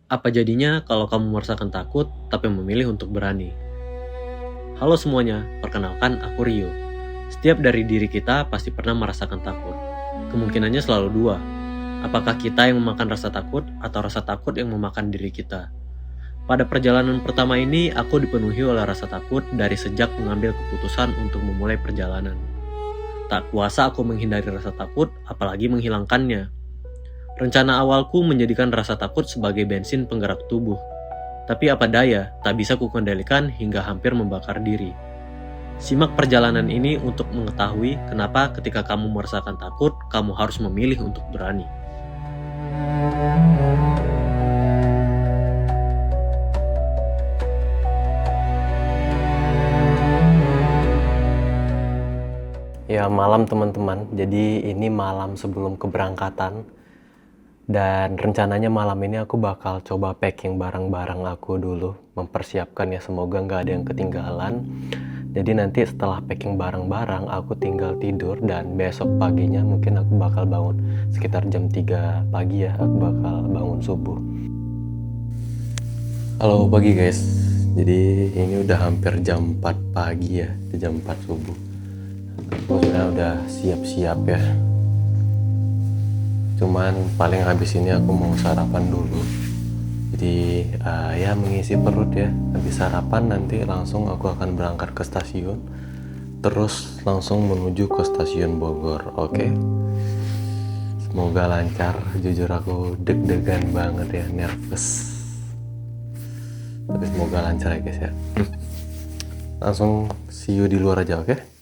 Apa jadinya kalau kamu merasakan takut tapi memilih untuk berani? Halo semuanya, perkenalkan aku Rio. Setiap dari diri kita pasti pernah merasakan takut. Kemungkinannya selalu dua. Apakah kita yang memakan rasa takut atau rasa takut yang memakan diri kita? Pada perjalanan pertama ini, aku dipenuhi oleh rasa takut dari sejak mengambil keputusan untuk memulai perjalanan. Tak kuasa aku menghindari rasa takut, apalagi menghilangkannya. Rencana awalku menjadikan rasa takut sebagai bensin penggerak tubuh. Tapi apa daya, tak bisa kukendalikan hingga hampir membakar diri. Simak perjalanan ini untuk mengetahui kenapa ketika kamu merasakan takut, kamu harus memilih untuk berani. Ya malam teman-teman, jadi ini malam sebelum keberangkatan. Dan rencananya malam ini aku bakal coba packing barang-barang aku dulu, mempersiapkan ya, semoga nggak ada yang ketinggalan. Jadi nanti setelah packing barang-barang aku tinggal tidur, dan besok paginya mungkin aku bakal bangun sekitar jam 3 pagi ya, aku bakal bangun subuh. Halo pagi guys, jadi ini udah hampir jam 4 pagi ya, jam 4 subuh. Aku udah siap-siap ya. Cuman paling habis ini aku mau sarapan dulu. Jadi ya mengisi perut ya. Habis sarapan nanti langsung aku akan berangkat ke stasiun. Terus langsung menuju ke stasiun Bogor. Oke. Semoga lancar. Jujur aku deg-degan banget ya, nervous. Tapi semoga lancar ya guys ya. Langsung see you di luar aja, oke?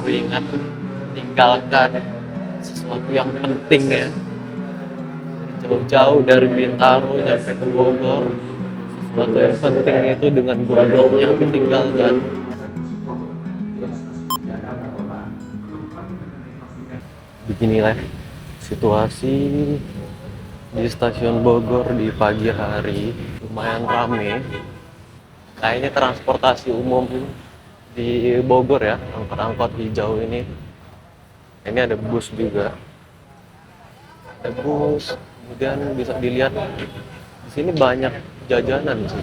Baru ingat tinggalkan sesuatu yang penting ya. Jauh-jauh dari Bintaro sampai ke Bogor, sesuatu yang penting itu dengan bodohnya aku tinggalkan. Beginilah situasi di stasiun Bogor di pagi hari, lumayan rame. Kayaknya transportasi umum di Bogor ya, angkot-angkot hijau ini. Ini ada bus juga. Ada bus, kemudian bisa dilihat di sini banyak jajanan sih.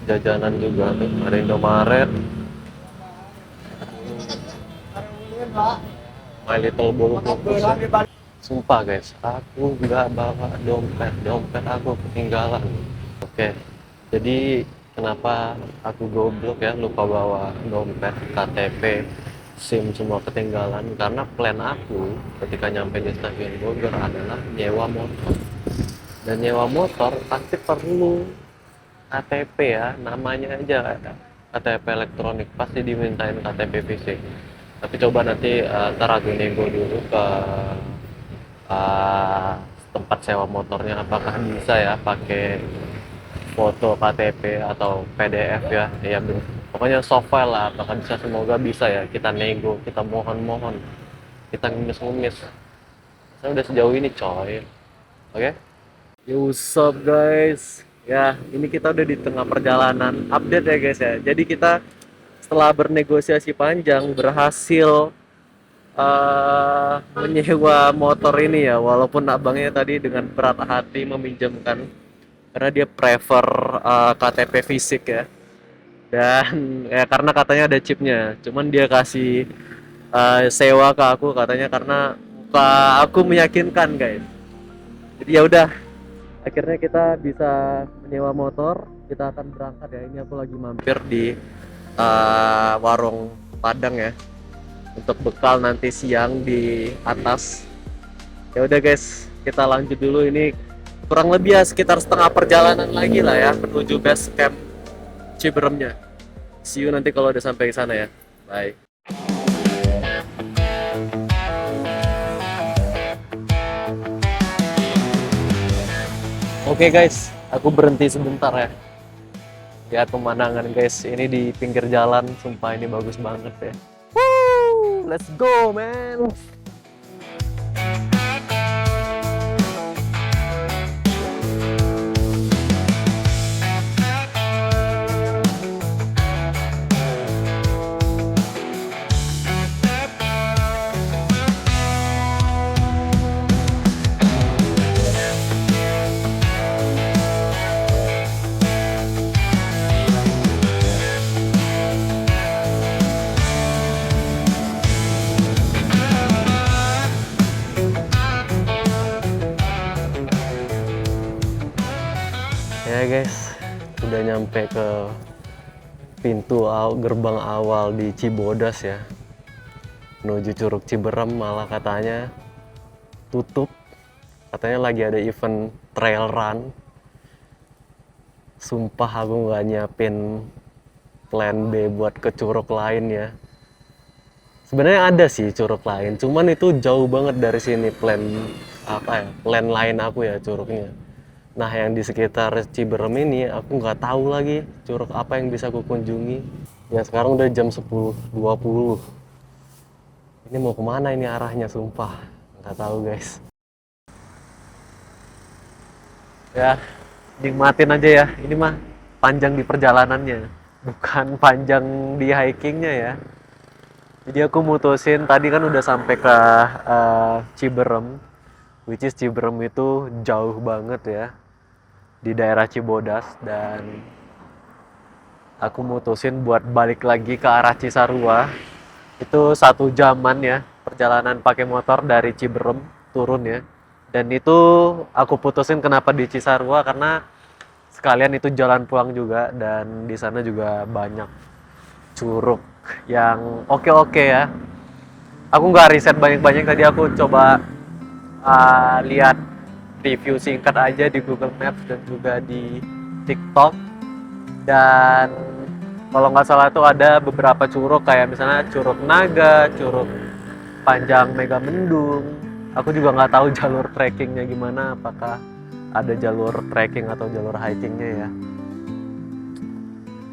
Jajanan juga tuh, ada Indomaret, My Little Bolo Fokus. Sumpah guys, aku nggak bawa dompet aku ketinggalan. Oke, jadi kenapa aku goblok ya, lupa bawa dompet, KTP, SIM semua ketinggalan? Karena plan aku ketika nyampe di stasiun Bogor adalah nyewa motor. Dan nyewa motor pasti perlu KTP ya, namanya aja KTP elektronik, pasti dimintain KTP fisik. Tapi coba nanti ntar aku nego dulu ke tempat sewa motornya, apakah bisa ya pakai foto KTP atau PDF ya, ya pokoknya soft file lah, apakah bisa, semoga bisa ya. Kita nego, kita mohon-mohon, kita ngemis-ngemis. Saya udah sejauh ini coy. Oke? Yo, what's up guys? Ya, ini kita udah di tengah perjalanan. Update ya guys ya. Jadi kita setelah bernegosiasi panjang berhasil menyewa motor ini ya, walaupun abangnya tadi dengan berat hati meminjamkan karena dia prefer KTP fisik ya. Dan ya karena katanya ada chipnya, cuman dia kasih sewa ke aku katanya karena muka aku meyakinkan guys. Jadi ya udah, akhirnya kita bisa menyewa motor. Kita akan berangkat ya. Ini aku lagi mampir di warung Padang ya, untuk bekal nanti siang di atas. Ya udah guys, kita lanjut dulu. Ini kurang lebih ya sekitar setengah perjalanan lagi lah ya menuju base camp Ciberemnya. See you nanti kalau udah sampai ke sana ya. Bye. Oke guys, aku berhenti sebentar ya. Lihat pemandangan guys, ini di pinggir jalan, sumpah ini bagus banget ya. Woo, let's go man. Ya guys, udah nyampe ke gerbang awal di Cibodas ya, menuju Curug Ciberem. Malah katanya tutup, katanya lagi ada event trail run. Sumpah aku nggak nyiapin plan B buat ke curug lain ya. Sebenarnya ada sih curug lain, cuman itu jauh banget dari sini plan lain aku ya curugnya. Nah yang di sekitar Ciberem ini aku nggak tahu lagi curug apa yang bisa aku kunjungi. Ya sekarang udah jam 10.20. Ini mau kemana ini arahnya, sumpah nggak tahu guys. Ya nikmatin aja ya, ini mah panjang di perjalanannya, bukan panjang di hikingnya ya. Jadi aku mutusin, tadi kan udah sampai ke Ciberem, which is Ciberem itu jauh banget ya, di daerah Cibodas. Dan aku mutusin buat balik lagi ke arah Cisarua. Itu 1 jaman ya perjalanan pakai motor dari Ciberem turun ya. Dan itu aku putusin kenapa di Cisarua, karena sekalian itu jalan pulang juga, dan di sana juga banyak curug yang oke-oke ya. Aku nggak riset banyak-banyak, tadi aku coba lihat review singkat aja di Google Maps dan juga di TikTok. Dan kalau nggak salah tuh ada beberapa curug kayak misalnya Curug Naga, Curug Panjang Megamendung. Aku juga nggak tahu jalur trekkingnya gimana, apakah ada jalur trekking atau jalur hikingnya ya.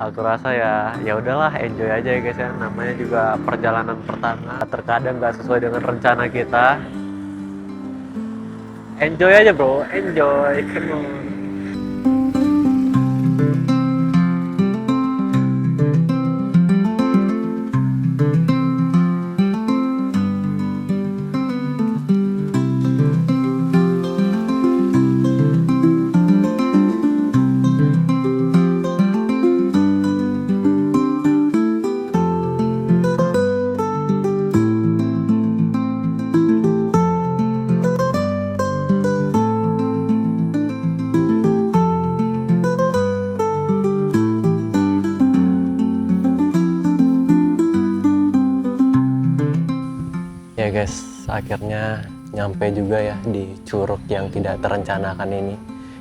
Aku rasa ya udahlah, enjoy aja ya guys ya. Namanya juga perjalanan pertama, terkadang nggak sesuai dengan rencana kita. Enjoy aja bro, enjoy, come on. Ya guys, akhirnya nyampe juga ya di curug yang tidak terencanakan ini.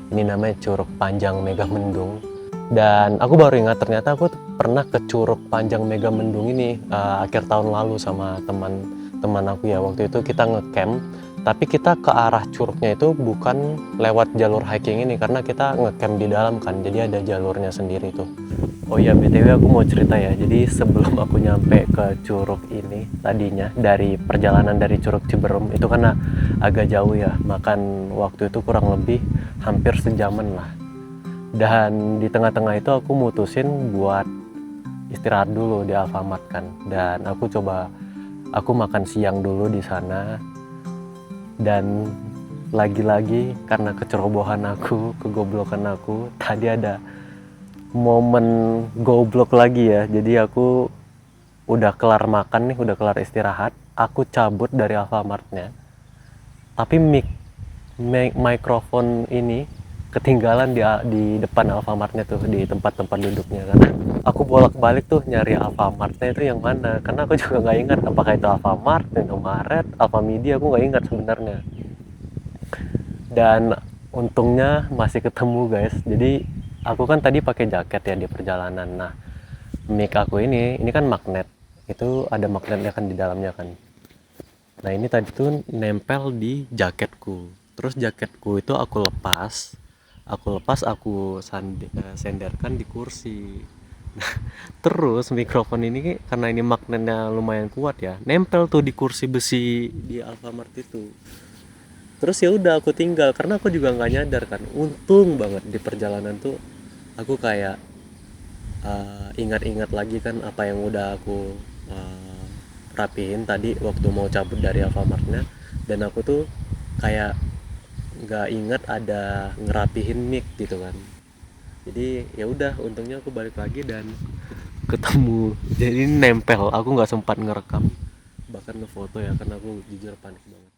Ini namanya Curug Panjang Megamendung. Dan aku baru ingat ternyata aku pernah ke Curug Panjang Megamendung ini akhir tahun lalu sama teman-teman aku ya. Waktu itu kita ngecamp, tapi kita ke arah curugnya itu bukan lewat jalur hiking ini karena kita ngecamp di dalam kan. Jadi ada jalurnya sendiri tuh. Oh iya, BTW aku mau cerita ya. Jadi sebelum aku nyampe ke curug ini tadinya, dari perjalanan dari Curug Ciberem itu kan agak jauh ya. Makan waktu itu kurang lebih hampir sejaman lah. Dan di tengah-tengah itu aku mutusin buat istirahat dulu di Alfamart kan. Dan aku coba Aku makan siang dulu di sana, dan lagi-lagi karena kecerobohan aku, kegoblokan aku, tadi ada momen goblok lagi ya. Jadi aku udah kelar makan nih, udah kelar istirahat, aku cabut dari Alfamartnya, tapi mikrofon ini ketinggalan di depan Alfamartnya tuh, di tempat-tempat duduknya. Karena aku bolak-balik tuh nyari Alfamartnya itu yang mana, karena aku juga nggak ingat apakah itu Alfamart, Indomaret, Alfamidi, aku nggak ingat sebenarnya. Dan untungnya masih ketemu guys. Jadi aku kan tadi pakai jaket ya di perjalanan. Nah, mic aku ini kan magnet, itu ada magnetnya kan di dalamnya kan. Nah ini tadi tuh nempel di jaketku. Terus jaketku itu aku senderkan di kursi. Terus mikrofon ini karena ini magnetnya lumayan kuat ya, nempel tuh di kursi besi di Alfamart itu. Terus ya udah aku tinggal karena aku juga nggak nyadar kan. Untung banget di perjalanan tuh aku kayak ingat-ingat lagi kan apa yang udah aku rapihin tadi waktu mau cabut dari Alfamartnya, dan aku tuh kayak nggak ingat ada ngerapihin mic gitu kan. Jadi ya udah, untungnya aku balik lagi dan ketemu. Jadi nempel, aku nggak sempat ngerekam bahkan ngefoto ya, karena aku jujur panik banget.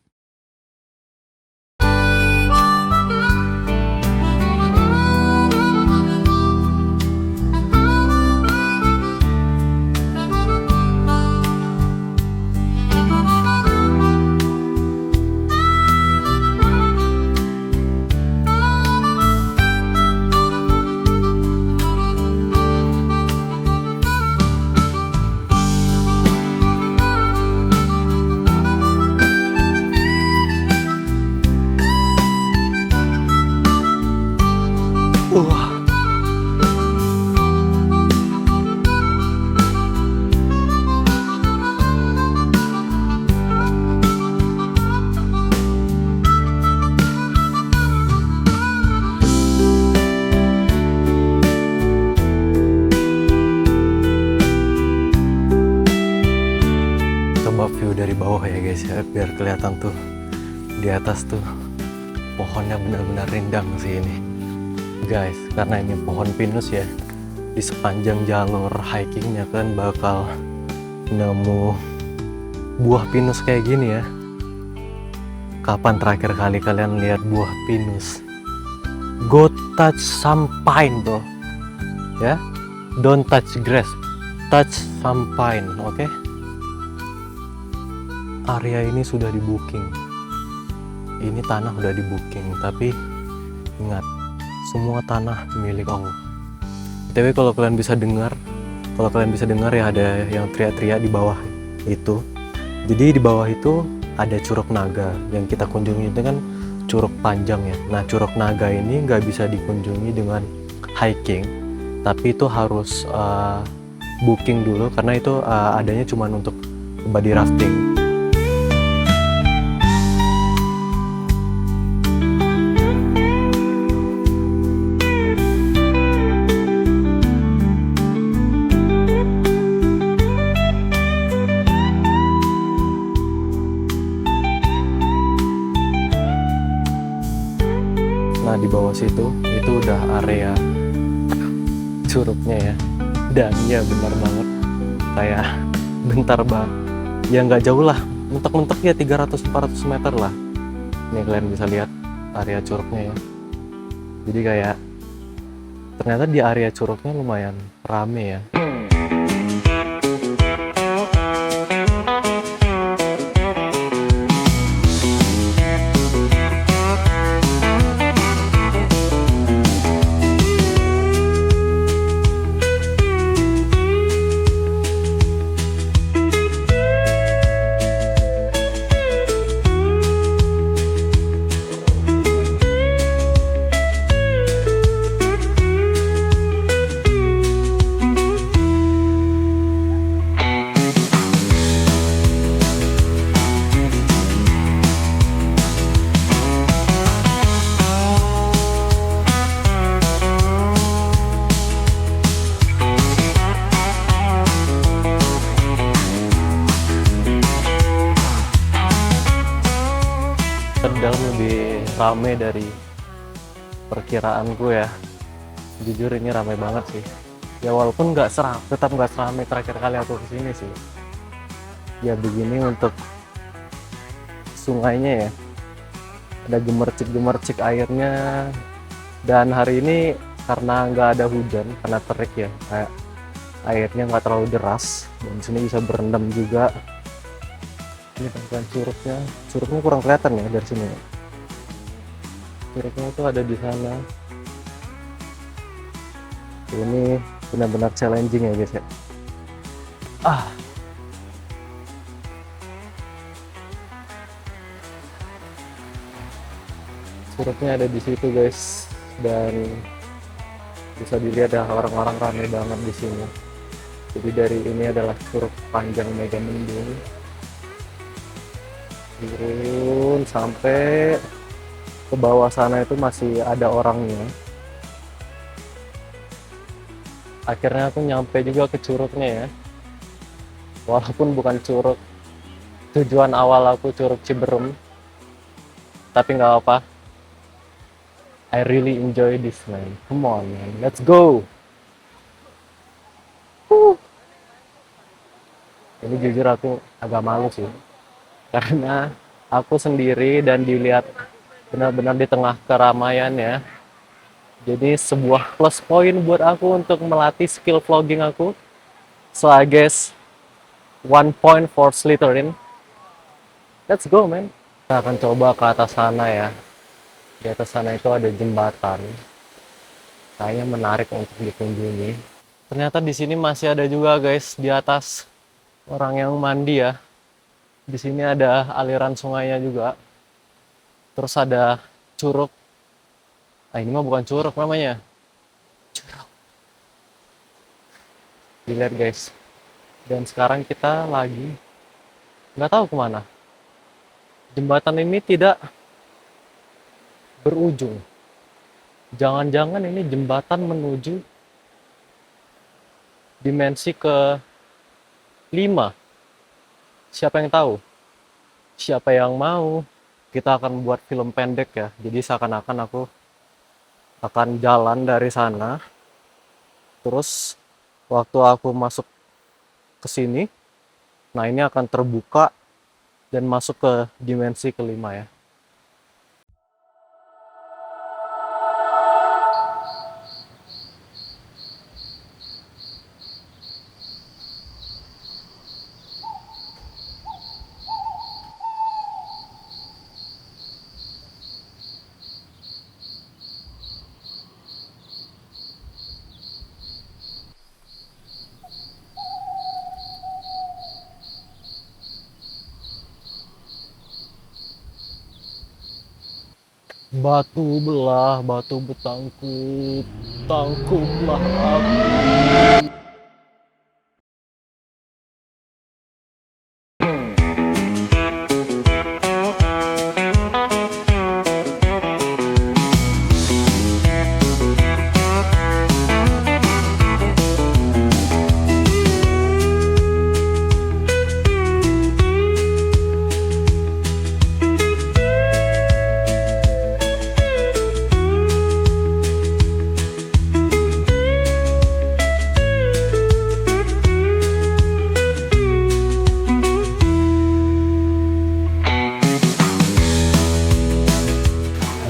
Wah, coba view dari bawah ya guys ya, biar kelihatan tuh di atas tuh pohonnya benar-benar rindang sih ini guys. Karena ini pohon pinus ya, di sepanjang jalur hikingnya kan bakal nemu buah pinus kayak gini ya. Kapan terakhir kali kalian lihat buah pinus? Go touch some pine bro ya, don't touch grass, touch some pine, oke? Area ini sudah di booking, ini tanah udah di booking, tapi ingat, semua tanah milik Allah. Tapi kalau kalian bisa dengar ya, ada yang teriak-teriak di bawah itu. Jadi di bawah itu ada Curug Naga yang kita kunjungi, itu kan Curug Panjang ya. Nah Curug Naga ini nggak bisa dikunjungi dengan hiking, tapi itu harus booking dulu, karena itu adanya cuma untuk body rafting. Nah di bawah situ itu udah area curugnya ya, dan ya benar banget kayak bentar bang ya, nggak jauh lah, mentok-mentok ya 300-400 meter lah. Ini kalian bisa lihat area curugnya ya. Jadi kayak ternyata di area curugnya lumayan rame ya. ternyata di dalam lebih rame dari perkiraanku ya. Jujur ini rame banget sih. Ya walaupun tetap nggak seramai terakhir kali aku kesini sih. Ya begini untuk sungainya ya. Ada gemercik-gemercik airnya. Dan hari ini karena nggak ada hujan, karena terik ya, kayak airnya nggak terlalu deras. Dan sini bisa berendam juga. Ini teman curugnya kurang kelihatan ya dari sini. Curugnya itu ada di sana. Ini benar-benar challenging ya guys ya. Curugnya ada di situ guys, dan bisa dilihat ya orang-orang ramai banget di sini. Jadi dari ini adalah curug panjang Megamendung, turun sampai ke bawah sana itu masih ada orangnya. Akhirnya aku nyampe juga ke curugnya ya, walaupun bukan curug tujuan awal aku, Curug Ciberem, tapi nggak apa. I really enjoy this man. Come on man, let's go. Ini jujur aku agak malu sih, karena aku sendiri dan dilihat benar-benar di tengah keramaian ya. Jadi sebuah plus point buat aku untuk melatih skill vlogging aku. So I guess 1 point for Slytherin. Let's go man. Kita akan coba ke atas sana ya. Di atas sana itu ada jembatan. Kayaknya menarik untuk dikunjungi. Ternyata di sini masih ada juga guys di atas orang yang mandi ya. Di sini ada aliran sungainya juga. Terus ada curug. Ini mah bukan curug namanya. Curug. Dilihat guys. Dan sekarang kita lagi nggak tahu kemana. Jembatan ini tidak berujung. Jangan-jangan ini jembatan menuju dimensi ke-5. Siapa yang tahu? Siapa yang mau? Kita akan buat film pendek ya. Jadi seakan-akan aku akan jalan dari sana. Terus waktu aku masuk ke sini, nah ini akan terbuka dan masuk ke dimensi ke-5 ya. Batu belah, batu bertangkut, tangkutlah aku.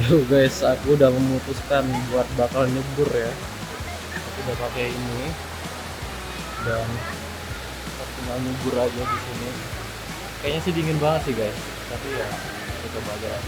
Halo guys, aku udah memutuskan buat bakal nyebur ya. Aku udah pakai ini dan aku cuma nyebur aja di sini. Kayaknya sih dingin banget sih guys, tapi ya kita coba aja lah.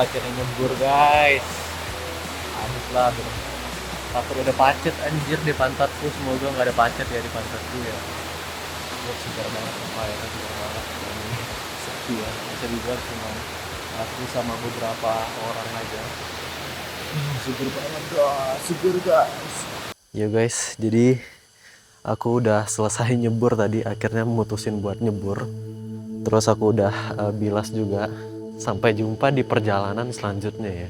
akhirnya nyebur guys. Habis lah bro. Takut ada pacet anjir di pantatku. Semoga nggak ada pacet ya di pantatku ya. Gue segar banget apa ya, segar banget. Ini sepi ya, bisa dibilang cuma aku sama beberapa orang aja. Segar banget guys, segar guys. Ya guys, jadi aku udah selesai nyebur tadi. Akhirnya mutusin buat nyebur. Terus aku udah bilas juga. Sampai jumpa di perjalanan selanjutnya ya.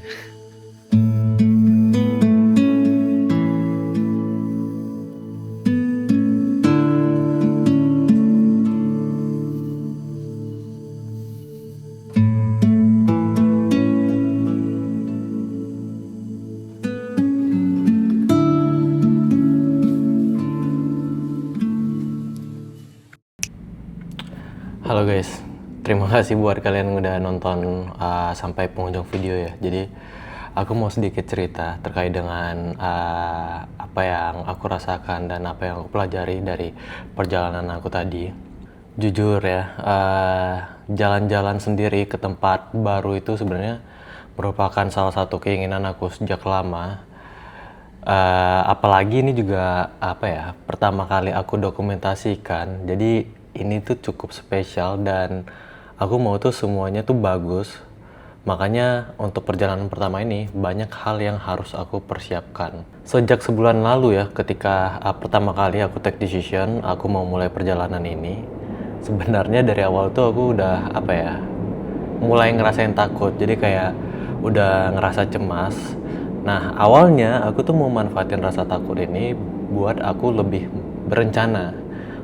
Halo guys, terima kasih buat kalian yang udah nonton sampai penghujung video ya. Jadi aku mau sedikit cerita terkait dengan apa yang aku rasakan dan apa yang aku pelajari dari perjalanan aku tadi. Jujur ya, jalan-jalan sendiri ke tempat baru itu sebenarnya merupakan salah satu keinginan aku sejak lama. Apalagi ini juga apa ya, pertama kali aku dokumentasikan. Jadi ini tuh cukup spesial dan aku mau tuh semuanya tuh bagus. Makanya untuk perjalanan pertama ini banyak hal yang harus aku persiapkan. Sejak sebulan lalu ya, ketika pertama kali aku take decision aku mau mulai perjalanan ini, sebenarnya dari awal tuh aku udah apa ya, mulai ngerasain takut. Jadi kayak udah ngerasa cemas. Nah awalnya aku tuh mau manfaatin rasa takut ini buat aku lebih berencana,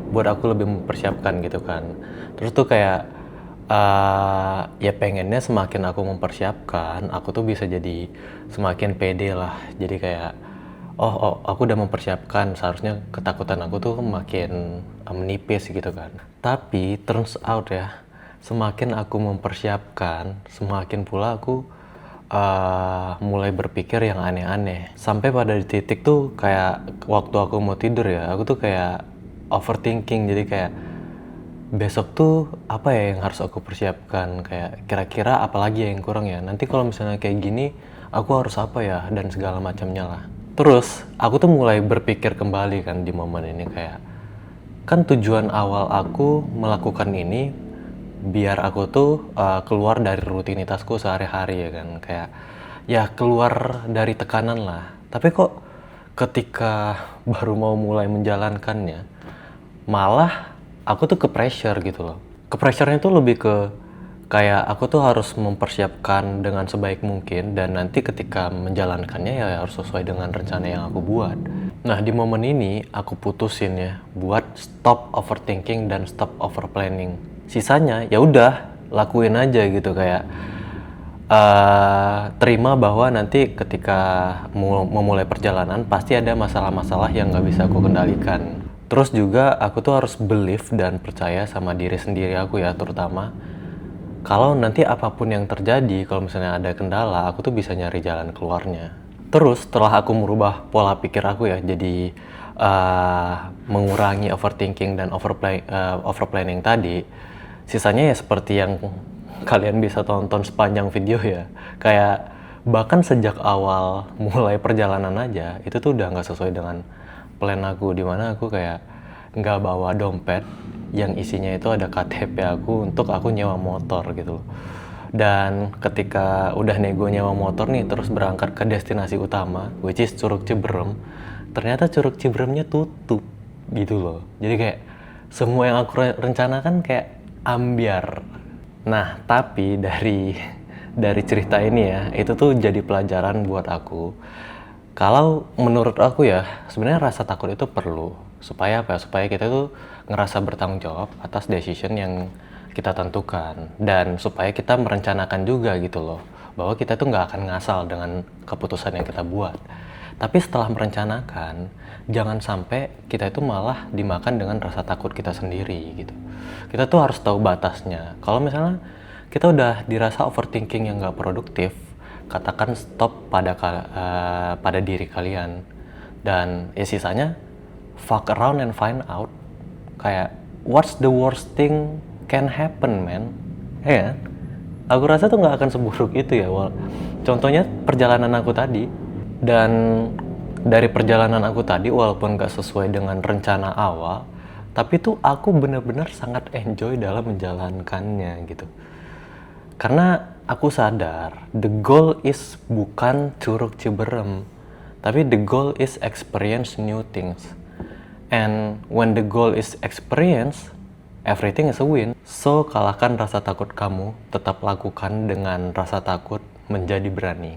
buat aku lebih mempersiapkan gitu kan. Terus tuh kayak ya pengennya semakin aku mempersiapkan, aku tuh bisa jadi semakin pede lah. Jadi kayak oh aku udah mempersiapkan, seharusnya ketakutan aku tuh makin menipis gitu kan. Tapi turns out ya, semakin aku mempersiapkan, semakin pula aku mulai berpikir yang aneh-aneh. Sampai pada titik tuh kayak waktu aku mau tidur ya, aku tuh kayak overthinking. Jadi kayak besok tuh apa ya yang harus aku persiapkan, kayak kira-kira apalagi yang kurang ya, nanti kalau misalnya kayak gini aku harus apa ya, dan segala macamnya lah. Terus aku tuh mulai berpikir kembali kan di momen ini, kayak kan tujuan awal aku melakukan ini biar aku tuh keluar dari rutinitasku sehari-hari ya kan, kayak ya keluar dari tekanan lah. Tapi kok ketika baru mau mulai menjalankannya malah aku tuh ke pressure gitu loh. Ke pressure-nya tuh lebih ke kayak aku tuh harus mempersiapkan dengan sebaik mungkin, dan nanti ketika menjalankannya ya harus sesuai dengan rencana yang aku buat. Nah di momen ini aku putusin ya buat stop overthinking dan stop over planning. Sisanya ya udah lakuin aja gitu, kayak terima bahwa nanti ketika memulai perjalanan pasti ada masalah-masalah yang nggak bisa aku kendalikan. Terus juga aku tuh harus believe dan percaya sama diri sendiri aku ya, terutama kalau nanti apapun yang terjadi, kalau misalnya ada kendala, aku tuh bisa nyari jalan keluarnya. Terus setelah aku merubah pola pikir aku ya, jadi mengurangi overthinking dan overplanning tadi, sisanya ya seperti yang kalian bisa tonton sepanjang video ya. Kayak bahkan sejak awal mulai perjalanan aja, itu tuh udah nggak sesuai dengan plan aku, dimana aku kayak nggak bawa dompet yang isinya itu ada KTP aku untuk aku nyewa motor gitu loh. Dan ketika udah nego nyewa motor nih, terus berangkat ke destinasi utama, which is Curug Ciberem, ternyata Curug Ciberemnya tutup gitu loh. Jadi kayak semua yang aku rencanakan kayak ambiar. Nah tapi dari cerita ini ya, itu tuh jadi pelajaran buat aku. Kalau menurut aku ya, sebenarnya rasa takut itu perlu supaya apa? Supaya kita tuh ngerasa bertanggung jawab atas decision yang kita tentukan, dan supaya kita merencanakan juga gitu loh, bahwa kita tuh nggak akan ngasal dengan keputusan yang kita buat. Tapi setelah merencanakan, jangan sampai kita itu malah dimakan dengan rasa takut kita sendiri gitu. Kita tuh harus tahu batasnya. Kalau misalnya kita udah dirasa overthinking yang nggak produktif, katakan stop pada diri kalian, dan ya sisanya fuck around and find out. Kayak what's the worst thing can happen man, ya kan? Aku rasa tuh nggak akan seburuk itu ya, Wal. Contohnya perjalanan aku tadi. Dan dari perjalanan aku tadi, walaupun nggak sesuai dengan rencana awal, tapi tuh aku bener-bener sangat enjoy dalam menjalankannya gitu. Karena aku sadar, the goal is bukan Curug Ciberem, tapi the goal is experience new things. And when the goal is experience, everything is a win. So, kalahkan rasa takut kamu, tetap lakukan dengan rasa takut menjadi berani.